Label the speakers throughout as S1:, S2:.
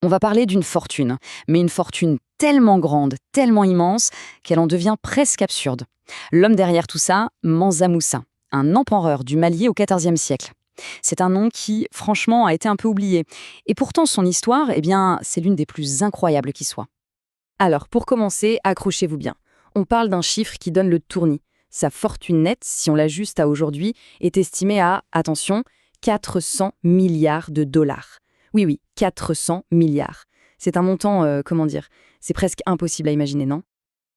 S1: va parler d'une fortune, mais une fortune tellement grande, tellement immense, qu'elle en devient presque absurde. L'homme derrière tout ça, Mansa Moussa, un empereur du Mali au XIVe siècle. C'est un nom qui, franchement, a été un peu oublié. Et pourtant, son histoire, c'est l'une des plus incroyables qui soit.
S2: Alors, pour commencer, accrochez-vous bien. On parle d'un chiffre qui donne le tournis. Sa fortune nette, si on l'ajuste à aujourd'hui, est estimée à, attention, 400 milliards de dollars. Oui, 400 milliards. C'est un montant, c'est presque impossible à imaginer, non?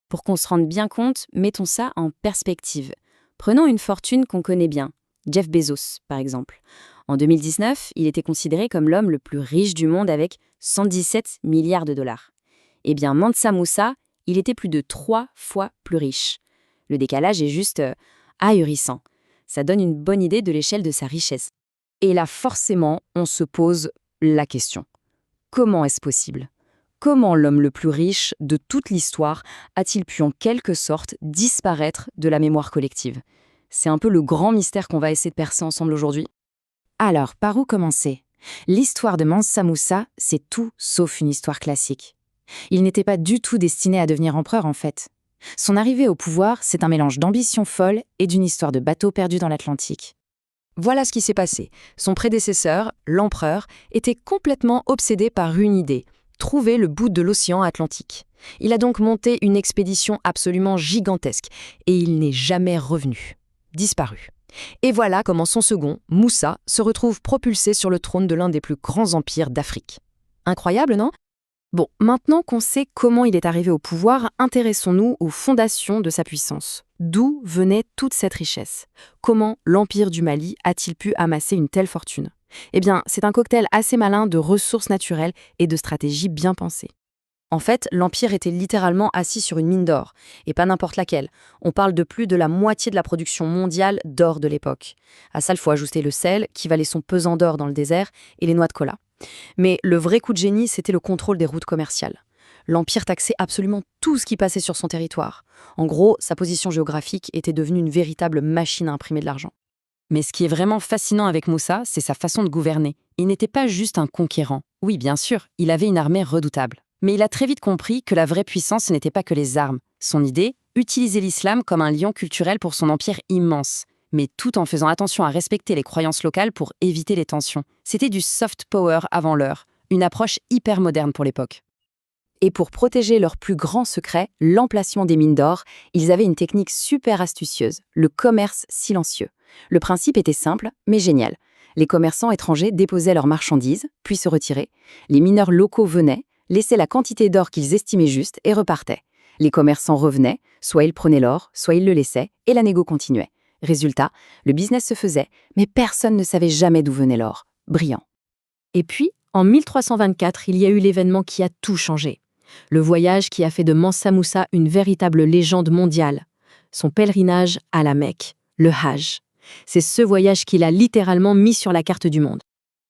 S2: Pour qu'on se rende bien compte, mettons ça en perspective. Prenons une fortune qu'on connaît bien, Jeff Bezos, par exemple. En 2019, il était considéré comme l'homme le plus riche du monde avec 117 milliards de dollars. Eh bien, Mansa Moussa, il était plus de 3 fois plus riche. Le décalage est juste ahurissant. Ça donne une bonne idée de l'échelle de sa richesse.
S1: Et là, forcément, on se pose la question. Comment est-ce possible? Comment l'homme le plus riche de toute l'histoire a-t-il pu en quelque sorte disparaître de la mémoire collective? C'est un peu le grand mystère qu'on va essayer de percer ensemble aujourd'hui.
S2: Alors, par où commencer? L'histoire de Mansa Moussa, c'est tout sauf une histoire classique. Il n'était pas du tout destiné à devenir empereur, en fait. Son arrivée au pouvoir, c'est un mélange d'ambition folle et d'une histoire de bateau perdu dans l'Atlantique.
S1: Voilà ce qui s'est passé. Son prédécesseur, l'empereur, était complètement obsédé par une idée: trouver le bout de l'océan Atlantique. Il a donc monté une expédition absolument gigantesque et il n'est jamais revenu. Disparu. Et voilà comment son second, Moussa, se retrouve propulsé sur le trône de l'un des plus grands empires d'Afrique. Incroyable, non? Bon, maintenant qu'on sait comment il est arrivé au pouvoir, intéressons-nous aux fondations de sa puissance. D'où venait toute cette richesse? Comment l'Empire du Mali a-t-il pu amasser une telle fortune? C'est un cocktail assez malin de ressources naturelles et de stratégies bien pensées. En fait, l'Empire était littéralement assis sur une mine d'or, et pas n'importe laquelle. On parle de plus de la moitié de la production mondiale d'or de l'époque. À ça, il faut ajouter le sel, qui valait son pesant d'or dans le désert, et les noix de cola. Mais le vrai coup de génie, c'était le contrôle des routes commerciales. L'Empire taxait absolument tout ce qui passait sur son territoire. En gros, sa position géographique était devenue une véritable machine à imprimer de l'argent. Mais ce qui est vraiment fascinant avec Moussa, c'est sa façon de gouverner. Il n'était pas juste un conquérant. Oui, bien sûr, il avait une armée redoutable. Mais il a très vite compris que la vraie puissance, ce n'était pas que les armes. Son idée, utiliser l'islam comme un lion culturel pour son empire immense, mais tout en faisant attention à respecter les croyances locales pour éviter les tensions. C'était du soft power avant l'heure, une approche hyper moderne pour l'époque. Et pour protéger leur plus grand secret, l'emplacement des mines d'or, ils avaient une technique super astucieuse, le commerce silencieux. Le principe était simple, mais génial. Les commerçants étrangers déposaient leurs marchandises, puis se retiraient. Les mineurs locaux venaient, laissaient la quantité d'or qu'ils estimaient juste et repartaient. Les commerçants revenaient, soit ils prenaient l'or, soit ils le laissaient, et la négo continuait. Résultat, le business se faisait, mais personne ne savait jamais d'où venait l'or. Brillant. Et puis, en 1324, il y a eu l'événement qui a tout changé. Le voyage qui a fait de Mansa Moussa une véritable légende mondiale. Son pèlerinage à la Mecque, le Hajj. C'est ce voyage qu'il a littéralement mis sur la carte du monde.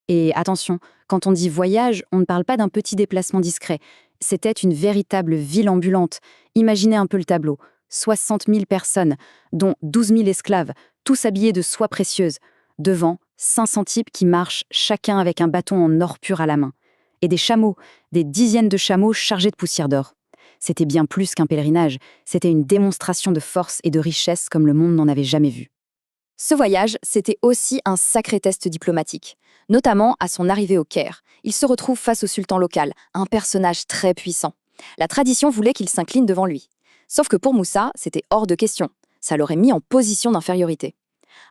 S1: Et attention, quand on dit voyage, on ne parle pas d'un petit déplacement discret. C'était une véritable ville ambulante. Imaginez un peu le tableau. 60 000 personnes, dont 12 000 esclaves, tous habillés de soie précieuse. Devant, 500 types qui marchent, chacun avec un bâton en or pur à la main. Et des chameaux, des dizaines de chameaux chargés de poussière d'or. C'était bien plus qu'un pèlerinage, c'était une démonstration de force et de richesse comme le monde n'en avait jamais vu. Ce voyage, c'était aussi un sacré test diplomatique, notamment à son arrivée au Caire. Il se retrouve face au sultan local, un personnage très puissant. La tradition voulait qu'il s'incline devant lui. Sauf que pour Moussa, c'était hors de question. Ça l'aurait mis en position d'infériorité.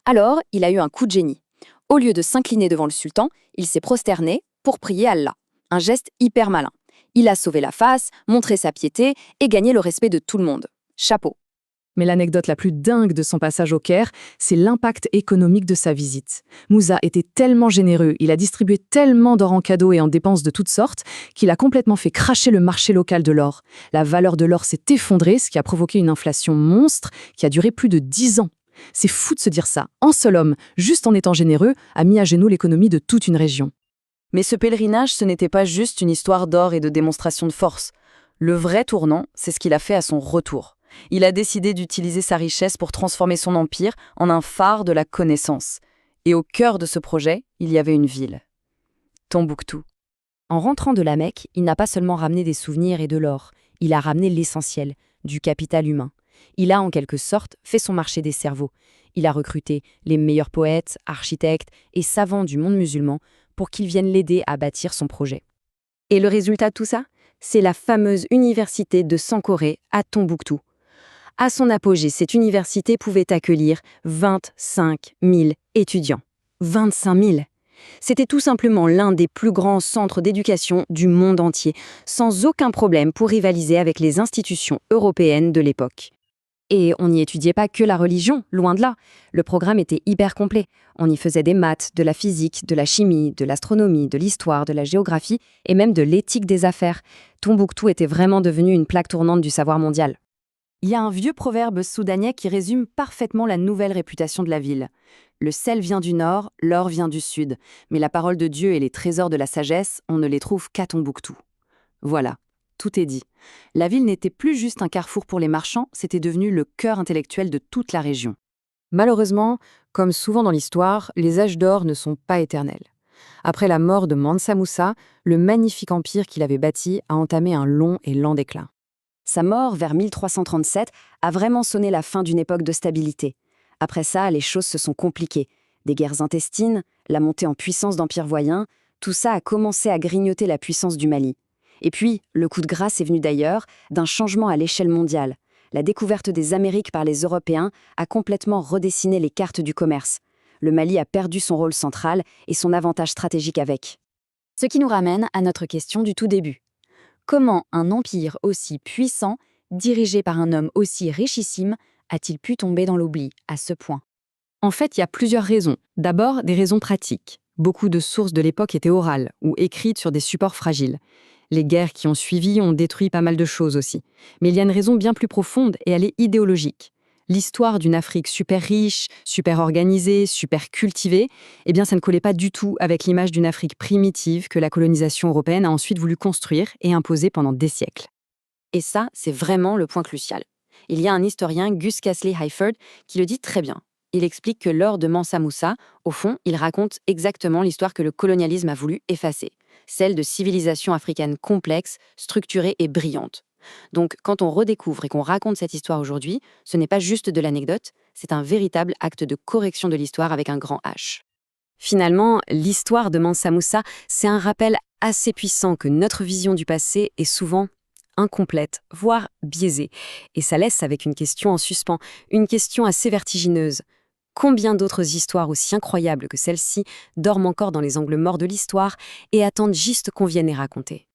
S1: Alors, il a eu un coup de génie. Au lieu de s'incliner devant le sultan, il s'est prosterné pour prier Allah. Un geste hyper malin. Il a sauvé la face, montré sa piété et gagné le respect de tout le monde. Chapeau.
S3: Mais l'anecdote la plus dingue de son passage au Caire, c'est l'impact économique de sa visite. Moussa était tellement généreux, il a distribué tellement d'or en cadeaux et en dépenses de toutes sortes, qu'il a complètement fait cracher le marché local de l'or. La valeur de l'or s'est effondrée, ce qui a provoqué une inflation monstre qui a duré plus de 10 ans. C'est fou de se dire ça. Un seul homme, juste en étant généreux, a mis à genoux l'économie de toute une région.
S1: Mais ce pèlerinage, ce n'était pas juste une histoire d'or et de démonstration de force. Le vrai tournant, c'est ce qu'il a fait à son retour. Il a décidé d'utiliser sa richesse pour transformer son empire en un phare de la connaissance. Et au cœur de ce projet, il y avait une ville. Tombouctou.
S2: En rentrant de la Mecque, il n'a pas seulement ramené des souvenirs et de l'or, il a ramené l'essentiel, du capital humain. Il a en quelque sorte fait son marché des cerveaux. Il a recruté les meilleurs poètes, architectes et savants du monde musulman pour qu'ils viennent l'aider à bâtir son projet. Et le résultat de tout ça, c'est la fameuse université de Sankoré à Tombouctou. À son apogée, cette université pouvait accueillir 25 000 étudiants. 25 000! C'était tout simplement l'un des plus grands centres d'éducation du monde entier, sans aucun problème pour rivaliser avec les institutions européennes de l'époque. Et on n'y étudiait pas que la religion, loin de là. Le programme était hyper complet. On y faisait des maths, de la physique, de la chimie, de l'astronomie, de l'histoire, de la géographie et même de l'éthique des affaires. Tombouctou était vraiment devenue une plaque tournante du savoir mondial. Il y a un vieux proverbe soudanais qui résume parfaitement la nouvelle réputation de la ville. Le sel vient du nord, l'or vient du sud, mais la parole de Dieu et les trésors de la sagesse, on ne les trouve qu'à Tombouctou. Voilà, tout est dit. La ville n'était plus juste un carrefour pour les marchands, c'était devenu le cœur intellectuel de toute la région. Malheureusement, comme souvent dans l'histoire, les âges d'or ne sont pas éternels. Après la mort de Mansa Moussa, le magnifique empire qu'il avait bâti a entamé un long et lent déclin. Sa mort, vers 1337, a vraiment sonné la fin d'une époque de stabilité. Après ça, les choses se sont compliquées. Des guerres intestines, la montée en puissance d'empires voisins, tout ça a commencé à grignoter la puissance du Mali. Et puis, le coup de grâce est venu d'ailleurs, d'un changement à l'échelle mondiale. La découverte des Amériques par les Européens a complètement redessiné les cartes du commerce. Le Mali a perdu son rôle central et son avantage stratégique avec. Ce qui nous ramène à notre question du tout début. Comment un empire aussi puissant, dirigé par un homme aussi richissime, a-t-il pu tomber dans l'oubli à ce point? En fait, il y a plusieurs raisons. D'abord, des raisons pratiques. Beaucoup de sources de l'époque étaient orales ou écrites sur des supports fragiles. Les guerres qui ont suivi ont détruit pas mal de choses aussi. Mais il y a une raison bien plus profonde et elle est idéologique. L'histoire d'une Afrique super riche, super organisée, super cultivée, eh bien ça ne collait pas du tout avec l'image d'une Afrique primitive que la colonisation européenne a ensuite voulu construire et imposer pendant des siècles. Et ça, c'est vraiment le point crucial. Il y a un historien, Gus Castley Hayford, qui le dit très bien. Il explique que lors de Mansa Moussa, au fond, il raconte exactement l'histoire que le colonialisme a voulu effacer, celle de civilisations africaines complexes, structurées et brillantes. Donc, quand on redécouvre et qu'on raconte cette histoire aujourd'hui, ce n'est pas juste de l'anecdote, c'est un véritable acte de correction de l'histoire avec un grand H. Finalement, l'histoire de Mansa Moussa, c'est un rappel assez puissant que notre vision du passé est souvent incomplète, voire biaisée. Et ça laisse avec une question en suspens, une question assez vertigineuse. Combien d'autres histoires aussi incroyables que celle-ci dorment encore dans les angles morts de l'histoire et attendent juste qu'on vienne les raconter ?